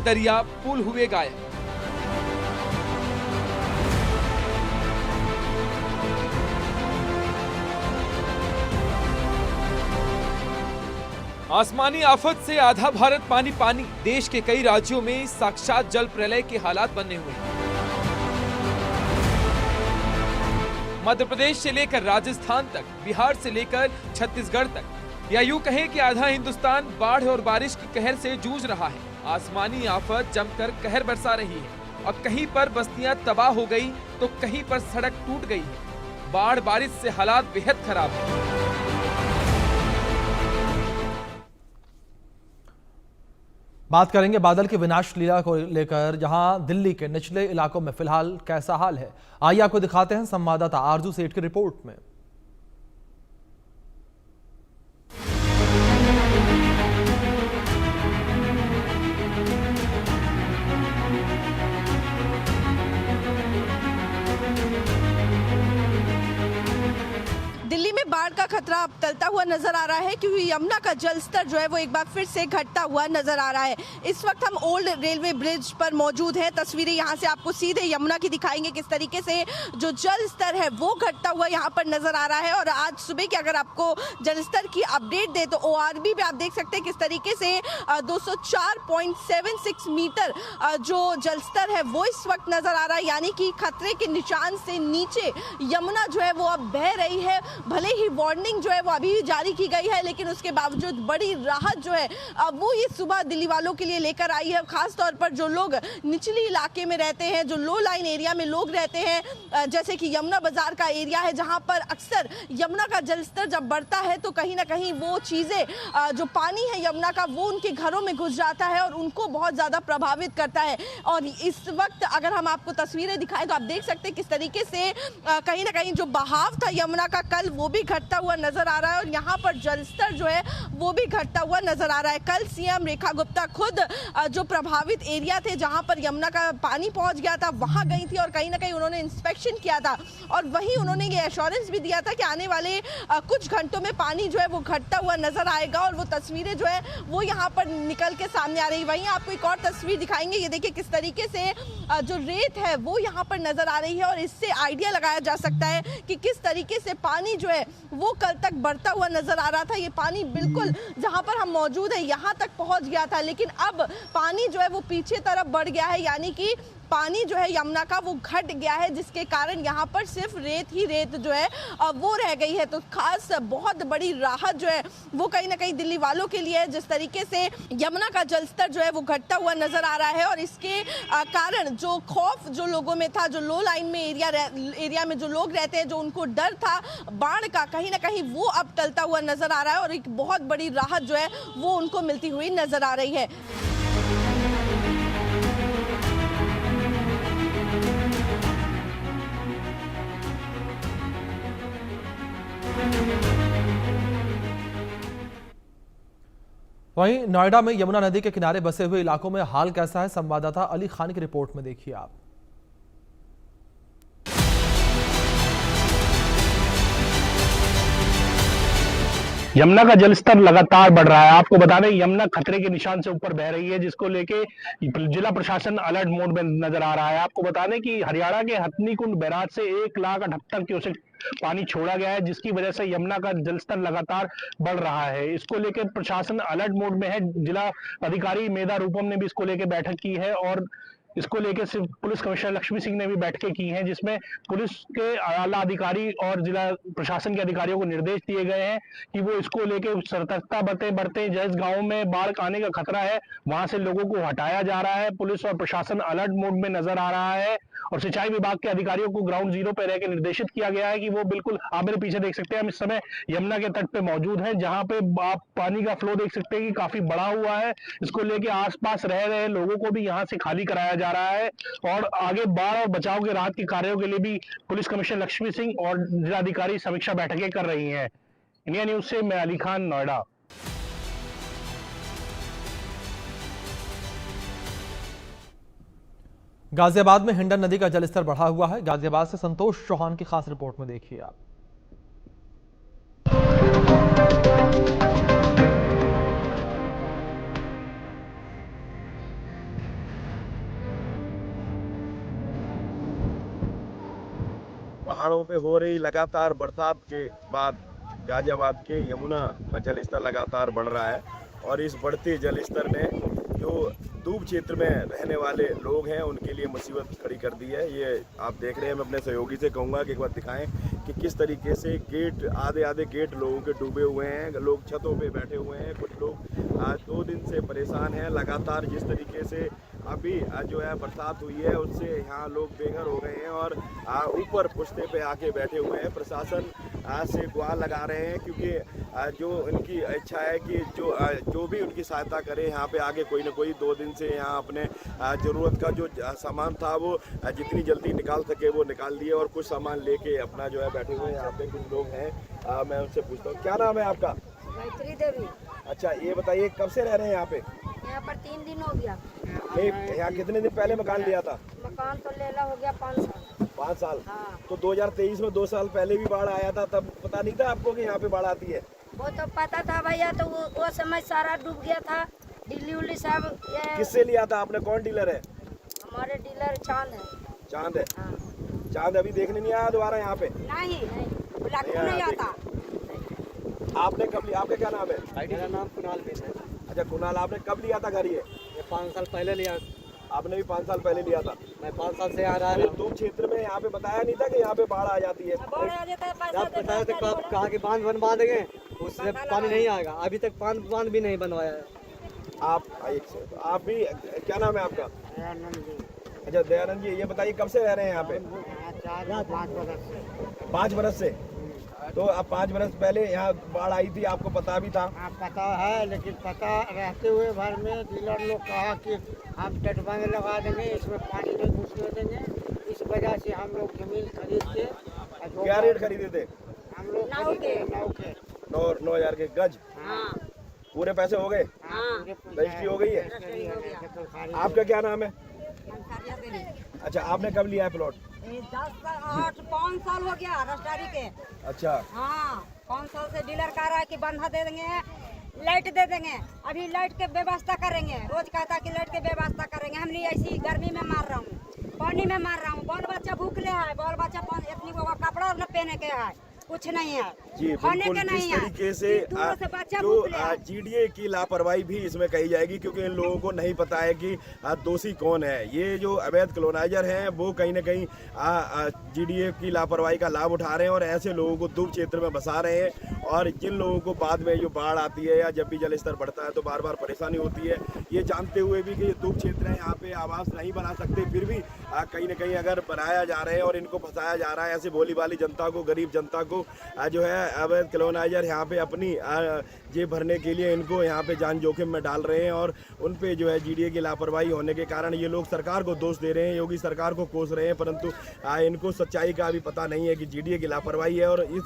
दरिया पुल हुए गायब। आसमानी आफत से आधा भारत पानी पानी, देश के कई राज्यों में साक्षात जल प्रलय के हालात बने हुए हैं। मध्य प्रदेश से लेकर राजस्थान तक, बिहार से लेकर छत्तीसगढ़ तक, या यूं कहें कि आधा हिंदुस्तान बाढ़ और बारिश की कहर से जूझ रहा है। आसमानी आफत जमकर कहर बरसा रही है और कहीं पर बस्तियां तबाह हो गई तो कहीं पर सड़क टूट गई है। बाढ़ बारिश से हालात बेहद खराब है। बात करेंगे बादल की विनाश लीला को लेकर, जहां दिल्ली के निचले इलाकों में फिलहाल कैसा हाल है। आइए आपको दिखाते हैं संवाददाता आरजू सेठ की रिपोर्ट में। बाढ़ का खतरा अब टलता हुआ नजर आ रहा है, क्योंकि यमुना का जल स्तर जो है वो एक बार फिर से घटता हुआ नजर आ रहा है। इस वक्त हम ओल्ड रेलवे ब्रिज पर मौजूद हैं। तस्वीरें यहां से आपको सीधे यमुना की दिखाएंगे, किस तरीके से जो जल स्तर है वो घटता हुआ यहां पर नजर आ रहा है। और आज सुबह की अगर आपको जल स्तर की अपडेट दे तो ORB पे आप देख सकते हैं किस तरीके से 204.76 मीटर जो जल स्तर है वो इस वक्त नजर आ रहा है, यानी कि खतरे के निशान से नीचे यमुना जो है वो अब बह रही है। भले ही वार्निंग जो है वो अभी जारी की गई है, लेकिन उसके बावजूद बड़ी राहत जो है वो ये सुबह दिल्ली वालों के लिए लेकर आई है। खास तौर पर जो लोग निचली इलाके में रहते हैं, जो लो लाइन एरिया में लोग रहते हैं, जैसे कि यमुना बाजार का एरिया है, जहां पर अक्सर यमुना का जलस्तर जब बढ़ता है तो कहीं ना कहीं वो चीजें जो पानी है यमुना का वो उनके घरों में घुस जाता है और उनको बहुत ज्यादा प्रभावित करता है। और इस वक्त अगर हम आपको तस्वीरें दिखाएं तो आप देख सकते हैं किस तरीके से कहीं ना कहीं जो बहाव था यमुना का कल वो भी घटता हुआ नजर आ रहा है और यहाँ पर जलस्तर जो है वो भी घटता हुआ नजर आ रहा है। कल सीएम रेखा गुप्ता खुद जो प्रभावित एरिया थे जहाँ पर यमुना का पानी पहुंच गया था वहां गई थी और कहीं ना कहीं उन्होंने इंस्पेक्शन किया था और वहीं उन्होंने ये एश्योरेंस भी दिया था कि आने वाले कुछ घंटों में पानी जो है वो घटता हुआ नजर आएगा और वो तस्वीरें जो है वो यहाँ पर निकल के सामने आ रही। वहीं आपको एक और तस्वीर दिखाएंगे, ये देखिए किस तरीके से जो रेत है वो यहाँ पर नजर आ रही है और इससे आइडिया लगाया जा सकता है कि किस तरीके से पानी जो है वो कल तक बढ़ता हुआ नजर आ रहा था। ये पानी बिल्कुल जहां पर हम मौजूद है यहां तक पहुंच गया था, लेकिन अब पानी जो है वो पीछे तरफ बढ़ गया है, यानी कि पानी जो है यमुना का वो घट गया है, जिसके कारण यहाँ पर सिर्फ रेत ही रेत जो है वो रह गई है। तो खास बहुत बड़ी राहत जो है वो कहीं ना कहीं दिल्ली वालों के लिए है, जिस तरीके से यमुना का जलस्तर जो है वो घटता हुआ नजर आ रहा है और इसके कारण जो खौफ जो लोगों में था, जो लो लाइन में एरिया में जो लोग रहते हैं, जो उनको डर था बाढ़ का, कहीं ना कहीं वो अब टलता हुआ नजर आ रहा है और एक बहुत बड़ी राहत जो है वो उनको मिलती हुई नजर आ रही है। वहीं नोएडा में यमुना नदी के किनारे बसे हुए इलाकों में हाल कैसा है, संवाददाता अली खान की रिपोर्ट में देखिए आप। यमुना का जलस्तर लगातार बढ़ रहा है। आपको बता दें यमुना खतरे के निशान से ऊपर बह रही है, जिसको लेके जिला प्रशासन अलर्ट मोड में नजर आ रहा है। आपको बता दें कि हरियाणा के हथनीकुंड बैराज से 1,78,000 क्यूसेक पानी छोड़ा गया है, जिसकी वजह से यमुना का जलस्तर लगातार बढ़ रहा है। इसको लेकर प्रशासन अलर्ट मोड में है। जिला अधिकारी मेधा रूपम ने भी इसको लेकर बैठक की है और इसको लेकर सिर्फ पुलिस कमिश्नर लक्ष्मी सिंह ने भी बैठकें की हैं, जिसमें पुलिस के आला अधिकारी और जिला प्रशासन के अधिकारियों को निर्देश दिए गए हैं कि वो इसको लेकर सतर्कता बरतें। जिस गांव में बाढ़ आने का खतरा है वहां से लोगों को हटाया जा रहा है। पुलिस और प्रशासन अलर्ट मोड में नजर आ रहा है और सिंचाई विभाग के अधिकारियों को ग्राउंड जीरो पर रहकर निर्देशित किया गया है कि वो बिल्कुल, आप मेरे पीछे देख सकते हैं, हम इस समय यमुना के तट पे मौजूद हैं, जहां पे आप पानी का फ्लो देख सकते हैं कि काफी बढ़ा हुआ है। इसको लेके आसपास रह रहे लोगों को भी यहाँ से खाली कराया जा रहा है और आगे बाढ़ और बचाव के राहत के कार्यों के लिए भी पुलिस कमिश्नर लक्ष्मी सिंह और जिलाधिकारी समीक्षा बैठकें कर रही हैं। इंडिया न्यूज से मैं अली खान, नोएडा। गाजियाबाद में हिंडन नदी का जलस्तर बढ़ा हुआ है। गाजियाबाद से संतोष चौहान की खास रिपोर्ट में देखिए आप। पहाड़ों पे हो रही लगातार बरसात के बाद गाजियाबाद के यमुना का जल स्तर लगातार बढ़ रहा है और इस बढ़ते जल स्तर ने जो दूब क्षेत्र में रहने वाले लोग हैं उनके लिए मुसीबत खड़ी कर दी है। ये आप देख रहे हैं, मैं अपने सहयोगी से कहूँगा कि एक बार दिखाएं कि किस तरीके से गेट आधे गेट लोगों के डूबे हुए हैं, लोग छतों पे बैठे हुए हैं, कुछ लोग आज 2 दिन से परेशान हैं। लगातार जिस तरीके से अभी जो है बरसात हुई है उससे यहाँ लोग बेघर हो गए हैं और ऊपर पुश्ते पे आके बैठे हुए हैं। प्रशासन से गुहार लगा रहे हैं क्योंकि जो इनकी इच्छा है कि जो भी उनकी सहायता करे यहाँ पे आगे कोई ना कोई 2 दिन से यहाँ अपने ज़रूरत का जो सामान था वो जितनी जल्दी निकाल सके वो निकाल दिए और कुछ सामान लेके अपना जो है बैठे हुए हैं। यहाँ पे कुछ लोग हैं, मैं उनसे पूछता हूँ, क्या नाम है आपका? गायत्री देवी। अच्छा, ये बताइए कब से रह रहे हैं यहाँ पे? यहाँ पर 3 दिन हो गया। यहाँ कितने दिन पहले मकान लिया था? मकान तो लेला हो गया 5 साल। 5 साल? हाँ। तो 2023 में 2 साल पहले भी बाढ़ आया था, तब पता नहीं था आपको कि यहाँ पे बाढ़ आती है? वो तो पता था भैया, तो वो समय सारा डूब गया था। दिल्ली उल्ली सब किससे लिया था आपने? कौन डीलर है? हमारे डीलर चांद है। चांद है? हाँ। चांद अभी देखने नहीं आया दोबारा यहाँ पे? नहीं नहीं आता। आपने कब लिया? आपका क्या नाम है? मेरा नाम कुणाल बेन है। अच्छा कुणाल, आपने कब लिया था घर ये? 5 साल पहले लिया। आपने भी 5 साल पहले लिया था? मैं 5 साल से आ रहा तो दूब क्षेत्र में यहाँ पे बताया नहीं था कि यहाँ पे बाढ़ आ जाती है? जब बताया तो कहा कि बांध बनवा देंगे, उससे पानी नहीं आएगा। अभी तक बांध भी नहीं बनवाया है। आप आप भी, क्या नाम है आपका? अच्छा दयानंद जी, ये बताइए कब से रह रहे हैं यहाँ पे? 5 बरस से। तो अब 5 बरस पहले यहाँ बाढ़ आई थी, आपको पता भी था? पता है, लेकिन पता रहते हुए भर में डीलर लोग कहा कि हम तटबंध लगा देंगे, इसमें पानी नहीं घुसने देंगे। इस वजह से हम लोग जमीन खरीद के। क्या रेट खरीदे थे? हम लोग 9,000 के गज। हाँ। पूरे पैसे हो गए? हाँ। रजिस्ट्री हो गई है? आपका क्या नाम है? अच्छा, आपने कब लिया है प्लॉट? 5 साल हो गया रजिस्ट्री के। अच्छा। हाँ, 5 साल से डीलर कह रहा है कि बंधा दे देंगे, लाइट दे देंगे। अभी लाइट के व्यवस्था करेंगे, रोज कहता कि लाइट के व्यवस्था करेंगे। हम नहीं, ऐसी गर्मी में मार रहा हूँ, पानी में मार रहा हूँ, बाल बच्चा भूखले है, बाल बच्चा इतनी कपड़ा न पहने के है, कुछ नहीं है, जी बिल्कुल। इस तरीके से जो जीडीए की लापरवाही भी इसमें कही जाएगी क्योंकि इन लोगों को नहीं पता है कि दोषी कौन है। ये जो अवैध कॉलोनाइजर हैं वो कहीं ना कहीं जीडीए की लापरवाही का लाभ उठा रहे हैं और ऐसे लोगों को दूब क्षेत्र में बसा रहे हैं। और जिन लोगों को बाद में जो बाढ़ आती है या जब भी जल स्तर बढ़ता है तो बार बार परेशानी होती है, ये जानते हुए भी कि ये दूब क्षेत्र है, यहाँ पे आवास नहीं बना सकते, फिर भी कहीं ना कहीं अगर बनाया जा रहे हैं और इनको फंसाया जा रहा है, ऐसे भोली भाली जनता को, गरीब जनता को जो है अवैध कॉलोनाइजर यहाँ पे अपनी जेब भरने के लिए इनको यहाँ पे जान जोखिम में डाल रहे हैं। और उन पे जो है जीडीए की लापरवाही होने के कारण ये लोग सरकार को दोष दे रहे हैं, योगी सरकार को कोस रहे हैं, परंतु इनको सच्चाई का अभी पता नहीं है कि जीडीए की लापरवाही है। और इस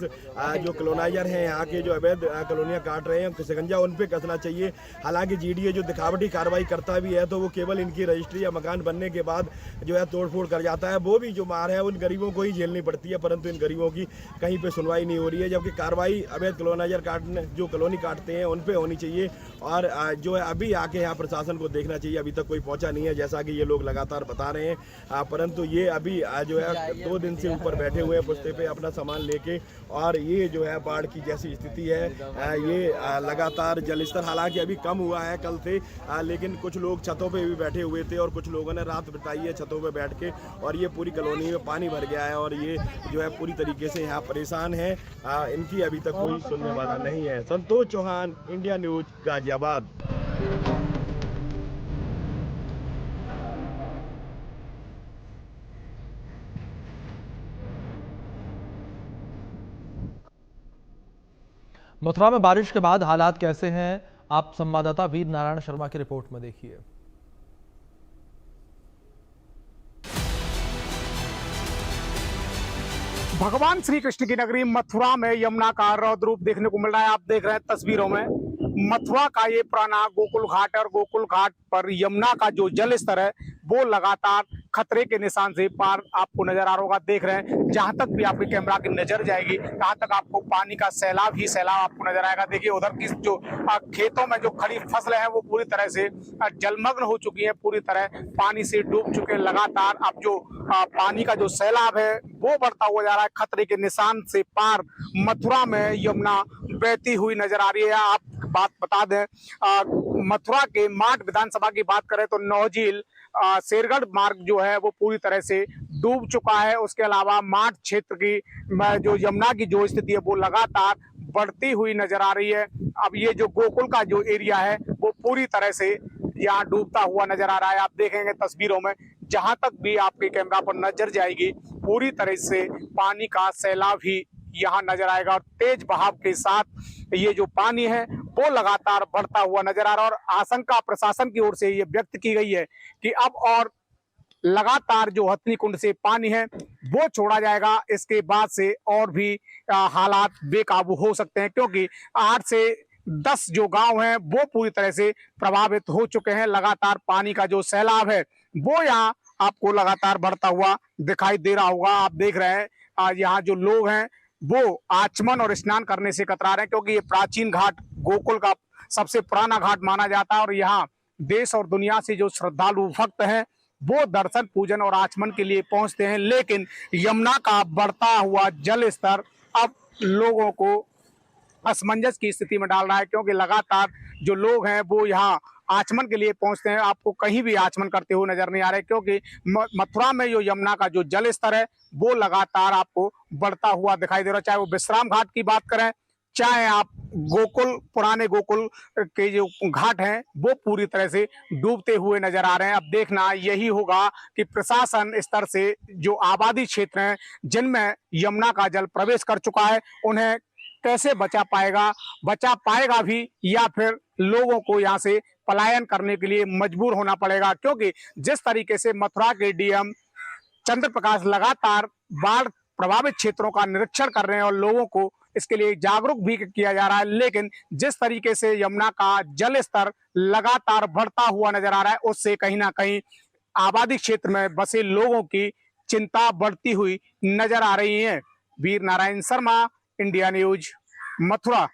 जो कॉलोनाइजर हैं यहाँ के जो अवैध कॉलोनियाँ काट रहे हैं शिकंजा उन पे कसना चाहिए। हालांकि जीडीए जो दिखावटी कार्रवाई करता भी है तो वो केवल इनकी रजिस्ट्री या मकान बनने के बाद जो है तोड़फोड़ कर जाता है, वो भी जो मार है उन गरीबों को ही झेलनी पड़ती है, परंतु इन गरीबों की कहीं पे सुनवाई नहीं हो रही है। जबकि कार्रवाई अवैध कॉलोनाइजर काटने जो कॉलोनी काटते हैं उन पे होनी चाहिए और जो है अभी आके यहाँ प्रशासन को देखना चाहिए। अभी तक कोई पहुंचा नहीं है जैसा कि ये लोग लगातार बता रहे हैं, परंतु ये अभी जो है 2 दिन से ऊपर बैठे हुए हैं पुश्ते पे अपना सामान लेके। और ये जो है बाढ़ की जैसी स्थिति है, ये लगातार जल स्तर हालांकि अभी कम हुआ है कल से, लेकिन कुछ लोग छतों पे भी बैठे हुए थे और कुछ लोगों ने रात बिताई है छतों पे बैठ के। और ये पूरी कॉलोनी में पानी भर गया है और ये जो है पूरी तरीके से यहाँ परेशान है। इनकी अभी तक कोई सुनने वाला नहीं है। Santosh Chauhan, India news, Ghaziabad. मथुरा में बारिश के बाद हालात कैसे हैं, आप संवाददाता वीर नारायण शर्मा की रिपोर्ट में देखिए। भगवान श्री कृष्ण की नगरी मथुरा में यमुना का रौद्र रूप देखने को मिल रहा है। आप देख रहे हैं तस्वीरों में मथुरा का ये पुराना गोकुल घाट है और गोकुल घाट पर यमुना का जो जल स्तर है वो लगातार खतरे के निशान से पार आपको नजर आ रहा होगा। देख रहे हैं जहां तक भी आपकी कैमरा की नजर जाएगी तहां तक आपको पानी का सैलाब ही सैलाब आपको नजर आएगा। देखिए उधर की जो खेतों में जो खड़ी फसलें हैं वो पूरी तरह से जलमग्न हो चुकी है, पूरी तरह पानी से डूब चुके हैं। लगातार अब जो पानी का जो सैलाब है वो बढ़ता हुआ जा रहा है। खतरे के निशान से पार मथुरा में यमुना बहती हुई नजर आ रही है। आप बात बता दें, मथुरा के माठ विधानसभा की बात करें तो नौझील शेरगढ़ मार्ग जो है वो पूरी तरह से डूब चुका है। उसके अलावा माठ क्षेत्र की जो यमुना की जो स्थिति है वो लगातार बढ़ती हुई नजर आ रही है। अब ये जो गोकुल का जो एरिया है वो पूरी तरह से यहाँ डूबता हुआ नजर आ रहा है। आप देखेंगे तस्वीरों में जहां तक भी आपके कैमरा पर नजर जाएगी पूरी तरह से पानी का सैलाब ही यहाँ नजर आएगा और तेज बहाव के साथ ये जो पानी है वो लगातार बढ़ता हुआ नजर आ रहा है। और आशंका प्रशासन की ओर से ये व्यक्त की गई है कि अब और लगातार जो हथनी कुंड से पानी है वो छोड़ा जाएगा। इसके बाद से और भी हालात बेकाबू हो सकते हैं, क्योंकि 8 से 10 जो गांव हैं वो पूरी तरह से प्रभावित हो चुके हैं। लगातार पानी का जो सैलाब है वो यहाँ आपको लगातार बढ़ता हुआ दिखाई दे रहा होगा। आप देख रहे हैं यहाँ जो लोग हैं वो आचमन और स्नान करने से कतरा रहे हैं, क्योंकि ये प्राचीन घाट गोकुल का सबसे पुराना घाट माना जाता है और यहाँ देश और दुनिया से जो श्रद्धालु भक्त हैं वो दर्शन पूजन और आचमन के लिए पहुंचते हैं। लेकिन यमुना का बढ़ता हुआ जल स्तर अब लोगों को असमंजस की स्थिति में डाल रहा है, क्योंकि लगातार जो लोग हैं वो यहाँ आचमन के लिए पहुंचते हैं। आपको कहीं भी आचमन करते हुए नजर नहीं आ रहे, क्योंकि मथुरा में जो यमुना का जो जल स्तर है वो लगातार आपको बढ़ता हुआ दिखाई दे रहा है। चाहे वो विश्राम घाट की बात करें, चाहे आप गोकुल पुराने गोकुल के जो घाट हैं वो पूरी तरह से डूबते हुए नजर आ रहे हैं। अब देखना यही होगा कि प्रशासन स्तर से जो आबादी क्षेत्र हैं जिनमें यमुना का जल प्रवेश कर चुका है उन्हें कैसे बचा पाएगा भी, या फिर लोगों को यहाँ से पलायन करने के लिए मजबूर होना पड़ेगा। क्योंकि जिस तरीके से मथुरा के डीएम चंद्र प्रकाश लगातार बाढ़ प्रभावित क्षेत्रों का निरीक्षण कर रहे हैं और लोगों को इसके लिए जागरूक भी किया जा रहा है, लेकिन जिस तरीके से यमुना का जल स्तर लगातार बढ़ता हुआ नजर आ रहा है उससे कहीं ना कहीं आबादी क्षेत्र में बसे लोगों की चिंता बढ़ती हुई नजर आ रही है। Veer Narayan Sharma, India news, Mathura.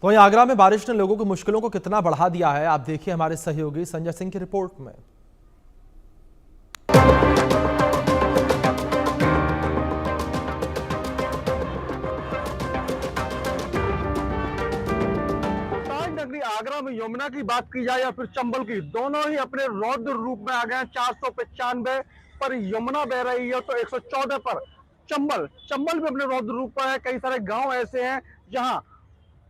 तो वहीं आगरा में बारिश ने लोगों की मुश्किलों को कितना बढ़ा दिया है, आप देखिए हमारे सहयोगी संजय सिंह की रिपोर्ट में। नगरी आगरा में यमुना की बात की जाए या फिर चंबल की, दोनों ही अपने रौद्र रूप में आ गए हैं। 495 पर यमुना बह रही है तो 114 पर चंबल भी अपने रौद्र रूप पर है। कई सारे गांव ऐसे हैं जहां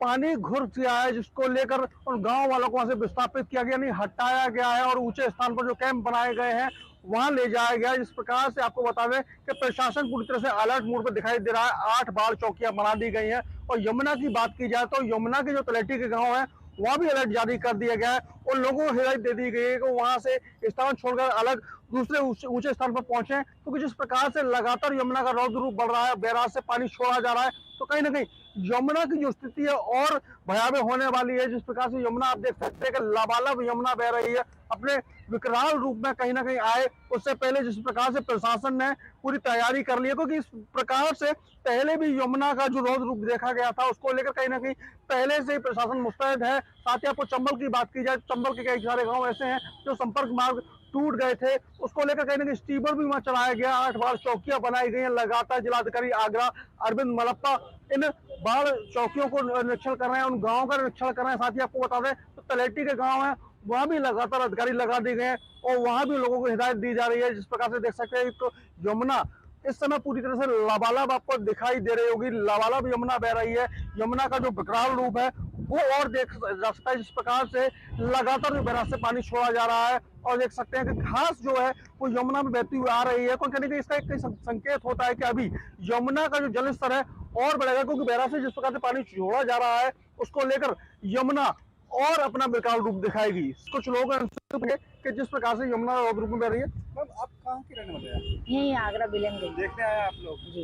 पानी घुस गया है, जिसको लेकर उन गांव वालों को वहां से विस्थापित किया गया, नहीं हटाया गया है और ऊंचे स्थान पर जो कैंप बनाए गए हैं वहां ले जाया गया है। जिस प्रकार से आपको बता दें कि प्रशासन पूरी तरह से अलर्ट मोड पर दिखाई दे रहा है। 8 बाढ़ चौकियां बना दी गई हैं। और यमुना की बात की जाए तो यमुना के जो तलेटी के गाँव है वहां भी अलर्ट जारी कर दिया गया है और लोगों को हिदायत दे दी गई है कि वहां से स्थान छोड़कर अलग दूसरे ऊंचे स्थान पर पहुंचे, क्योंकि जिस प्रकार से लगातार यमुना का रौद्र रूप बढ़ रहा है, बैराज से पानी छोड़ा जा रहा है, तो कहीं ना कहीं यमुना की जो स्थिति है और भयावह होने वाली है। जिस प्रकार से यमुना आप देख सकते हैं कि लबालब यमुना बह रही है, अपने विकराल रूप में कहीं ना कहीं आए उससे पहले जिस प्रकार से प्रशासन ने पूरी तैयारी कर ली है, क्योंकि इस प्रकार से पहले भी यमुना का जो रौद्र रूप देखा गया था उसको लेकर कहीं ना कहीं पहले से ही प्रशासन मुस्तैद है। साथ ही आपको चंबल की बात की जाए, चंबल के कई सारे गाँव ऐसे हैं जो संपर्क मार्ग टूट गए थे, उसको लेकर कहीं ना कहीं स्टीमर भी वहां चलाया गया। 8 बार चौकियां बनाई गई हैं। लगातार जिलाधिकारी आगरा अरविंद मलप्पा इन बाढ़ चौकियों को निरीक्षण कर रहे हैं, उन गाँव का निरीक्षण कर रहे हैं। साथ ही आपको बता दें तो तलेटी के गाँव है वहां भी लगातार अधिकारी लगा दिए गए हैं और वहां भी लोगों को हिदायत दी जा रही है। जिस प्रकार से देख सकते हैं तो यमुना इस समय पूरी तरह से लबालब आपको दिखाई दे रही होगी, लबालब यमुना बह रही है। यमुना का जो विकराल रूप है वो और देख जा सकता है, जिस प्रकार से लगातार जो बैराज से पानी छोड़ा जा रहा है और देख सकते हैं कि घास जो है वो यमुना में बहती हुई आ रही है। कहने का इसका एक संकेत होता है कि अभी यमुना का जो जल स्तर है और बढ़ेगा, क्योंकि बैराज से जिस प्रकार से पानी छोड़ा जा रहा है उसको लेकर यमुना और अपना विकराल रूप दिखाएगी। कुछ लोग कि जिस प्रकार से यमुना रौद्र रूप में बह रही है। मैम आप कहाँ की रहने वाले हैं? यही आगरा बिलन गई देखने आए आप लोग जी,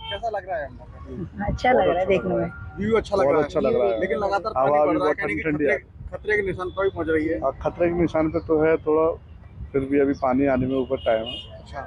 कैसा लग रहा है? अच्छा लग रहा है देखने में, व्यू अच्छा लग रहा है, लेकिन लगातार पानी बढ़ रहा है, खतरे के निशान पर भी पहुंच रही है। खतरे के निशान पे तो है थोड़ा, फिर भी अभी पानी आने में ऊपर टाइम है। अच्छा,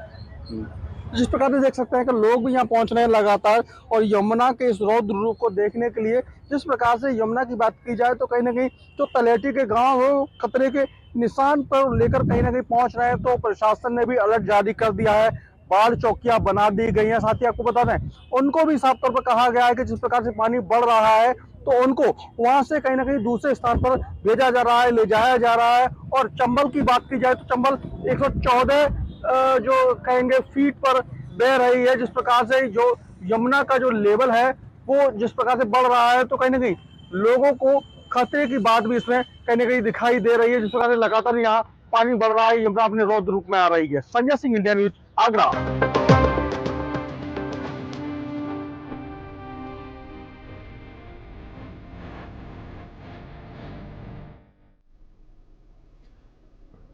जिस प्रकार से देख सकते हैं कि लोग भी यहाँ पहुंच रहे हैं लगातार, और यमुना के इस रौद्र रूप को देखने के लिए। जिस प्रकार से यमुना की बात की जाए तो कहीं ना कहीं जो तलेटी के गांव हो खतरे के निशान पर लेकर कहीं ना कहीं पहुंच रहे हैं, तो प्रशासन ने भी अलर्ट जारी कर दिया है, बाढ़ चौकियां बना दी गई हैं। साथ ही आपको बता दें, उनको भी साफ तौर पर कहा गया है कि जिस प्रकार से पानी बढ़ रहा है तो उनको वहां से कहीं ना कहीं दूसरे स्थान पर भेजा जा रहा है, ले जाया जा रहा है। और चंबल की बात की जाए तो चंबल 114 जो कहेंगे फीट पर बह रही है। जिस प्रकार से जो यमुना का जो लेवल है वो जिस प्रकार से बढ़ रहा है, तो कहीं ना कहीं लोगों को खतरे की बात भी इसमें कहीं ना कहीं दिखाई दे रही है। जिस प्रकार से लगातार यहाँ पानी बढ़ रहा है, यमुना अपने रौद्र रूप में आ रही है। Sanjay Singh, India news, Agra.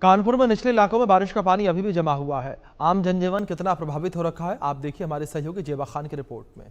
कानपुर में निचले इलाकों में बारिश का पानी अभी भी जमा हुआ है। आम जनजीवन कितना प्रभावित हो रखा है, आप देखिए हमारे सहयोगी जेबा खान की रिपोर्ट में।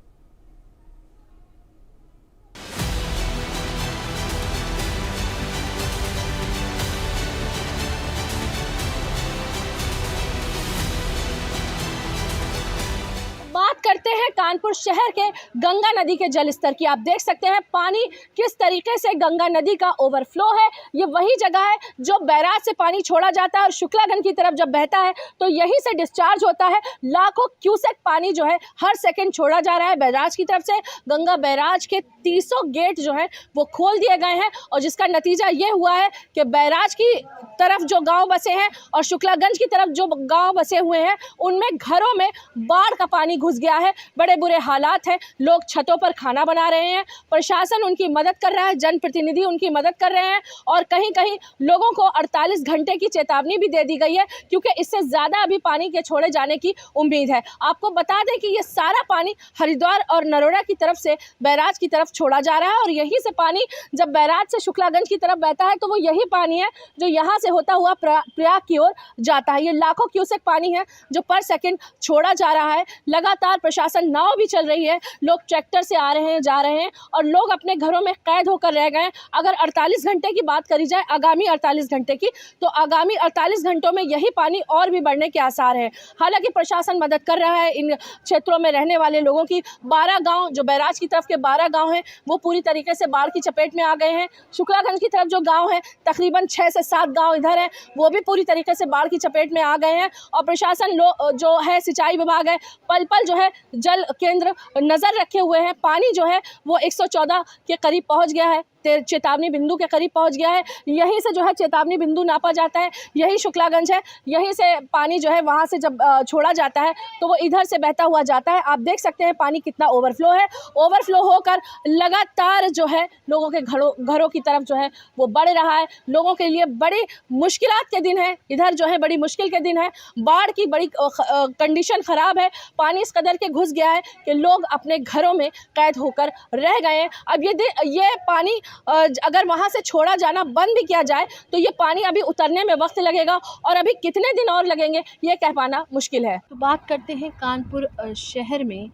बात करते हैं कानपुर शहर के गंगा नदी के जलस्तर की। आप देख सकते हैं पानी किस तरीके से गंगा नदी का ओवरफ्लो है। ये वही जगह है जो बैराज से पानी छोड़ा जाता है और शुक्लागंज की तरफ जब बहता है तो यहीं से डिस्चार्ज होता है। लाखों क्यूसेक पानी जो है हर सेकंड छोड़ा जा रहा है बैराज की तरफ से। गंगा बैराज के 300 गेट जो है वो खोल दिए गए हैं, और जिसका नतीजा ये हुआ है कि बैराज की तरफ जो गाँव बसे हैं और शुक्लागंज की तरफ जो गाँव बसे हुए हैं उनमें घरों में बाढ़ का पानी घुस गया है। बड़े बुरे हालात हैं, लोग छतों पर खाना बना रहे हैं, प्रशासन उनकी मदद कर रहा है, जनप्रतिनिधि उनकी मदद कर रहे हैं, और कहीं कहीं लोगों को 48 घंटे की चेतावनी भी दे दी गई है क्योंकि इससे ज़्यादा अभी पानी के छोड़े जाने की उम्मीद है। आपको बता दें कि ये सारा पानी हरिद्वार और नरोड़ा की तरफ से बैराज की तरफ छोड़ा जा रहा है, और यहीं से पानी जब बैराज से शुक्लागंज की तरफ बहता है तो वो यही पानी है जो यहाँ से होता हुआ प्रयाग की ओर जाता है। ये लाखों क्यूसेक पानी है जो पर सेकंड छोड़ा जा रहा है। लगातार प्रशासन नाव भी चल रही है, लोग ट्रैक्टर से आ रहे हैं, जा रहे हैं, और लोग अपने घरों में कैद होकर रह गए हैं। अगर 48 घंटे की बात करी जाए, आगामी 48 घंटे की, तो आगामी 48 घंटों में यही पानी और भी बढ़ने के आसार हैं। हालांकि प्रशासन मदद कर रहा है इन क्षेत्रों में रहने वाले लोगों की। 12 गाँव जो बैराज की तरफ के 12 गाँव हैं वो पूरी तरीके से बाढ़ की चपेट में आ गए हैं। शुक्लागंज की तरफ जो गाँव है तकरीबन 6 से 7 गाँव इधर हैं, वो भी पूरी तरीके से बाढ़ की चपेट में आ गए हैं। और प्रशासन जो है, सिंचाई विभाग है, पल पल जो है जल केंद्र नजर रखे हुए हैं। पानी जो है वो 114 के करीब पहुंच गया है, चेतावनी बिंदु के करीब पहुंच गया है। यहीं से जो है चेतावनी बिंदु नापा जाता है, यही शुक्लागंज है। यहीं से पानी जो है वहां से जब छोड़ा जाता है तो वो इधर से बहता हुआ जाता है। आप देख सकते हैं पानी कितना ओवरफ्लो है। ओवरफ्लो होकर लगातार जो है लोगों के घरों की तरफ जो है वो बढ़ रहा है। लोगों के लिए बड़ी मुश्किलात के दिन है, इधर जो है बड़ी मुश्किल के दिन है। बाढ़ की बड़ी कंडीशन ख़राब है, पानी इस कदर के घुस गया है कि लोग अपने घरों में कैद होकर रह गए हैं। अब ये पानी अगर वहां से छोड़ा जाना बंद भी किया जाए तो ये पानी अभी उतरने में वक्त लगेगा, और अभी कितने दिन और लगेंगे ये कह पाना मुश्किल है। तो बात करते हैं कानपुर शहर में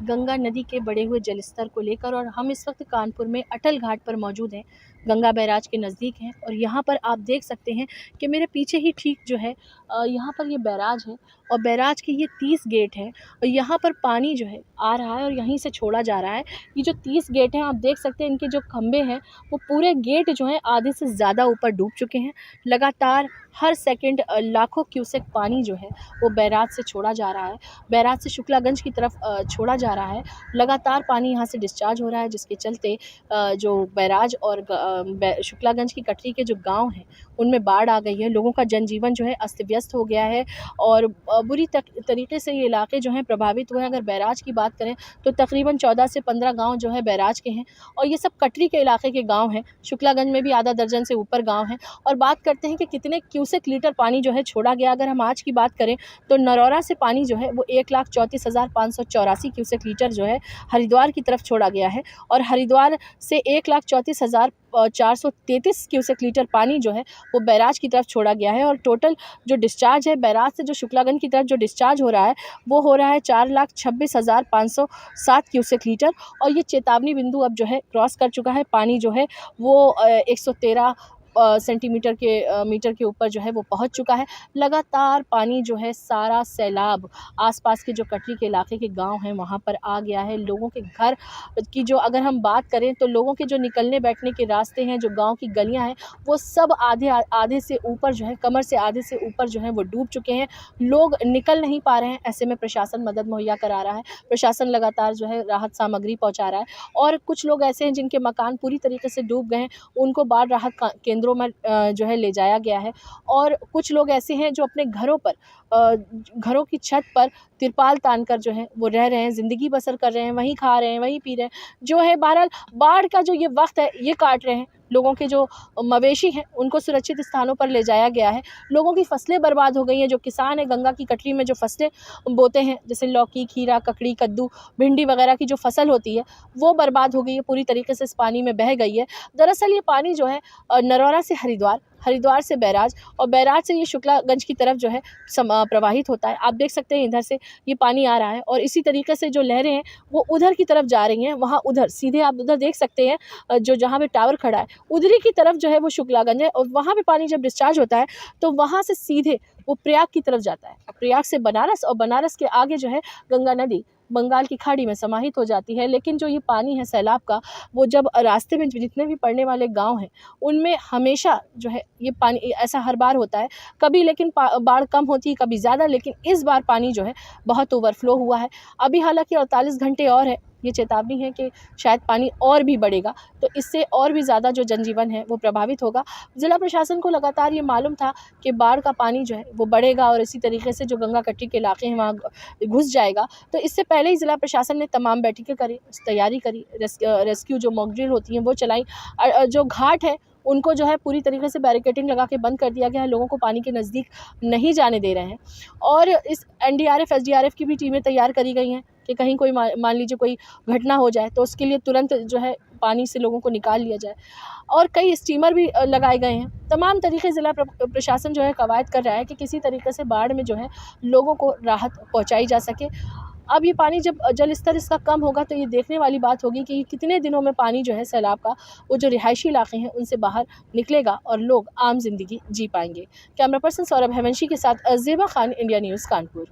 गंगा नदी के बढ़े हुए जलस्तर को लेकर, और हम इस वक्त कानपुर में अटल घाट पर मौजूद हैं, गंगा बैराज के नज़दीक हैं। और यहाँ पर आप देख सकते हैं कि मेरे पीछे ही ठीक जो है यहाँ पर ये बैराज है, और बैराज के ये 30 गेट हैं, और यहाँ पर पानी जो है आ रहा है और यहीं से छोड़ा जा रहा है। ये जो 30 गेट हैं आप देख सकते हैं, इनके जो खंभे हैं वो पूरे गेट जो हैं आधे से ज़्यादा ऊपर डूब चुके हैं। लगातार हर सेकंड लाखों क्यूसेक पानी जो है वो बैराज से छोड़ा जा रहा है, बैराज से शुक्लागंज की तरफ छोड़ा जा रहा है। लगातार पानी यहाँ से डिस्चार्ज हो रहा है, जिसके चलते जो बैराज और शुक्लागंज की कटरी के जो गांव हैं उनमें बाढ़ आ गई है। लोगों का जनजीवन जो है अस्त व्यस्त हो गया है, और बुरी तरीके से ये इलाके जो हैं प्रभावित हुए हैं। अगर बैराज की बात करें तो तकरीबन 14 से 15 गाँव जो है बैराज के हैं, और ये सब कटरी के इलाके के गाँव हैं। शुक्लागंज में भी आधा दर्जन से ऊपर गाँव हैं। और बात करते हैं कि कितने क्यूसेक लीटर पानी जो है छोड़ा गया। अगर हम आज की बात करें तो नरौरा से पानी जो है वो 1,34,584 क्यूसेक लीटर जो है हरिद्वार की तरफ छोड़ा गया है, और हरिद्वार से 1,34,000 433 क्यूसेक लीटर पानी जो है वो बैराज की तरफ छोड़ा गया है और टोटल जो डिस्चार्ज है बैराज से जो शुक्लागंज की तरफ जो डिस्चार्ज हो रहा है वो हो रहा है 4,26,507 क्यूसेक लीटर और ये चेतावनी बिंदु अब जो है क्रॉस कर चुका है। पानी जो है वो 113 सेंटीमीटर के मीटर के ऊपर जो है वो पहुंच चुका है। लगातार पानी जो है सारा सैलाब आसपास के जो कटरी के इलाके के गांव हैं वहां पर आ गया है। लोगों के घर की जो अगर हम बात करें तो लोगों के जो निकलने बैठने के रास्ते हैं, जो गांव की गलियां हैं, वो सब आधे से ऊपर जो है, कमर से आधे से ऊपर जो है वो डूब चुके हैं। लोग निकल नहीं पा रहे हैं। ऐसे में प्रशासन मदद मुहैया करा रहा है। प्रशासन लगातार जो है राहत सामग्री पहुँचा रहा है और कुछ लोग ऐसे हैं जिनके मकान पूरी तरीके से डूब गए हैं, उनको बाढ़ राहत केंद्रों में जो है ले जाया गया है और कुछ लोग ऐसे हैं जो अपने घरों की छत पर तिरपाल तान कर जो है वो रह रहे हैं, ज़िंदगी बसर कर रहे हैं, वहीं खा रहे हैं, वहीं पी रहे हैं, जो है बहरहाल बाढ़ का जो ये वक्त है ये काट रहे हैं। लोगों के जो मवेशी हैं उनको सुरक्षित स्थानों पर ले जाया गया है। लोगों की फसलें बर्बाद हो गई हैं। जो किसान है गंगा की कटरी में जो फसलें बोते हैं, जैसे लौकी, खीरा, ककड़ी, कद्दू, भिंडी वगैरह की जो फसल होती है वो बर्बाद हो गई है, पूरी तरीके से इस पानी में बह गई है। दरअसल ये पानी जो है नरौरा से हरिद्वार से बैराज और बैराज से ये शुक्लागंज की तरफ जो है प्रवाहित होता है। आप देख सकते हैं इधर से ये पानी आ रहा है और इसी तरीके से जो लहरें हैं वो उधर की तरफ जा रही हैं। वहाँ उधर सीधे आप उधर देख सकते हैं जो जहाँ पे टावर खड़ा है उधरी की तरफ जो है वो शुक्लागंज है और वहाँ पे पानी जब डिस्चार्ज होता है तो वहाँ से सीधे वो प्रयाग की तरफ जाता है। प्रयाग से बनारस और बनारस के आगे जो है गंगा नदी बंगाल की खाड़ी में समाहित हो जाती है। लेकिन जो ये पानी है सैलाब का, वो जब रास्ते में जितने भी पड़ने वाले गांव हैं उनमें हमेशा जो है ये पानी ऐसा हर बार होता है। कभी लेकिन बाढ़ कम होती है, कभी ज़्यादा, लेकिन इस बार पानी जो है बहुत ओवरफ्लो हुआ है। अभी हालांकि 48 घंटे और है, ये चेतावनी है कि शायद पानी और भी बढ़ेगा तो इससे और भी ज़्यादा जो जनजीवन है वो प्रभावित होगा। ज़िला प्रशासन को लगातार ये मालूम था कि बाढ़ का पानी जो है वो बढ़ेगा और इसी तरीके से जो गंगा कटरी के इलाके हैं वहाँ घुस जाएगा। तो इससे पहले ही ज़िला प्रशासन ने तमाम बैठकें करी, तैयारी करी, रेस्क्यू जो मॉक ड्रिल होती हैं वो चलाई। जो घाट है उनको जो है पूरी तरीके से बैरिकेडिंग लगा के बंद कर दिया गया है। लोगों को पानी के नज़दीक नहीं जाने दे रहे हैं और इस NDRF SDRF की भी टीमें तैयार करी गई हैं कि कहीं कोई मान लीजिए कोई घटना हो जाए तो उसके लिए तुरंत जो है पानी से लोगों को निकाल लिया जाए और कई स्टीमर भी लगाए गए हैं। तमाम तरीके ज़िला प्रशासन जो है कवायद कर रहा है कि किसी तरीके से बाढ़ में जो है लोगों को राहत पहुँचाई जा सके। अब ये पानी जब जल स्तर इसका कम होगा तो ये देखने वाली बात होगी कि कितने दिनों में पानी जो है सैलाब का वो जो रिहायशी इलाके हैं उनसे बाहर निकलेगा और लोग आम जिंदगी जी पाएंगे। कैमरा पर्सन सौरभ हेमंशी के साथ ज़ेबा खान, इंडिया न्यूज़, कानपुर।